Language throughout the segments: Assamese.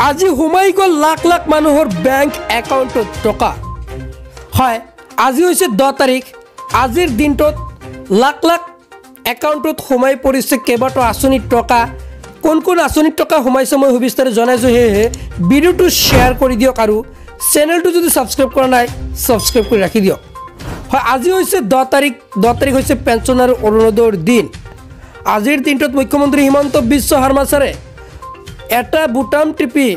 আজি সোমাই গ'ল লাখ লাখ মানুহৰ বেংক একাউণ্টত টকা হয় আজি হৈছে 10 তাৰিখ আজিৰ দিনটোত লাখ লাখ একাউণ্টত সোমাই পৰিছে কেইবাটাও আঁচনিৰ টকা কোন আঁচনিৰ টকা সোমাইছে মই বিস্তাৰে জনাইছো হে ভিডিওটো শ্বেয়াৰ কৰি দিয়ক আৰু চেনেলটো যদি সাবস্ক্ৰাইব কৰা নাই সাবস্ক্ৰাইব কৰি ৰাখি দিয়ক হয় আজি হৈছে 10 তাৰিখ হৈছে পেঞ্চন আৰু অৰুণোদয়ৰ দিন আজিৰ দিনটোত মুখ্যমন্ত্ৰী হিমন্ত বিশ্ব শৰ্মা ছাৰে এটা বুটাম টিপি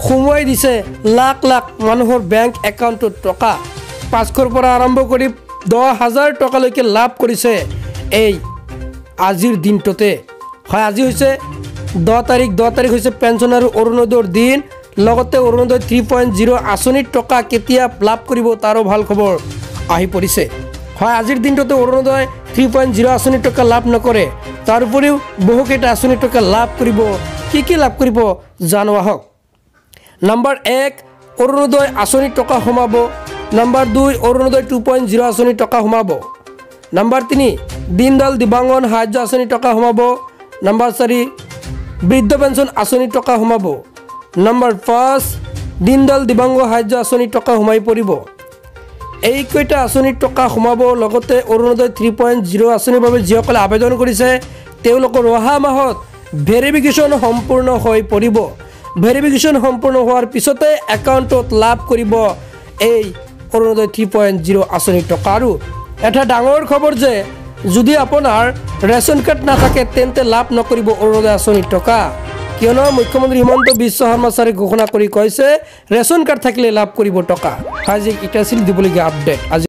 সোমাই দিছে লাখ লাখ মানুহৰ বেংক একাউণ্টত টকা 500ৰ পৰা আৰম্ভ কৰি 10,000 টকালৈকে লাভ কৰিছে এই আজিৰ দিনটোতে হয় আজি হৈছে 10 তাৰিখ হৈছে পেঞ্চন আৰু অৰুণোদয়ৰ দিন লগতে অৰুণোদয় 3.0 আঁচনিৰ টকা কেতিয়া লাভ কৰিব তাৰো ভাল খবৰ আহি পৰিছে হয় আজিৰ দিনটোতে অৰুণোদয় 3.0 আঁচনিৰ টকা লাভ নকৰে তাৰ উপৰিও বহুকেইটা আঁচনিৰ টকা লাভ কৰিব কি লাভ কৰিব জানো আহক নম্বৰ 1 অৰুণোদয় আঁচনিৰ টকা সোমাব নম্বৰ 2 অৰুণোদয় 2.0 আঁচনিৰ টকা সোমাব নম্বৰ 3 দীনদয়াল দিব্যাংগন সাহায্য আঁচনিৰ টকা সোমাব নম্বৰ 4 বৃদ্ধ পেঞ্চন আঁচনিৰ টকা সোমাব নম্বৰ 5 দীনদয়াল দিব্যাংগ সাহায্য আঁচনিৰ টকা সোমাই পৰিব এই কয়টা আঁচনিৰ টকা সোমাব লগতে অৰুণোদয় 3.0 আঁচনিৰ বাবে যিসকলে আবেদন কৰিছে তেওঁলোকৰ অহা মাহত ভেৰিফিকেশ্যন সম্পূৰ্ণ হৈ পৰিব ভেৰিফিকেশ্যন সম্পূৰ্ণ হোৱাৰ পিছতে একাউণ্টত লাভ কৰিব এই অৰুণোদয় 3.0 আঁচনিৰ টকা আৰু এটা ডাঙৰ খবৰ যে যদি আপোনাৰ ৰেচন কাৰ্ড নাথাকে তেন্তে লাভ নকৰিব অৰুণোদয় আঁচনিৰ টকা কিয়নো মুখ্যমন্ত্ৰী হিমন্ত বিশ্ব শৰ্মা ছাৰে ঘোষণা কৰি কৈছে ৰেচন কাৰ্ড থাকিলে লাভ কৰিব টকা আজি এটা আছিল দিবলগীয়া আপডেট।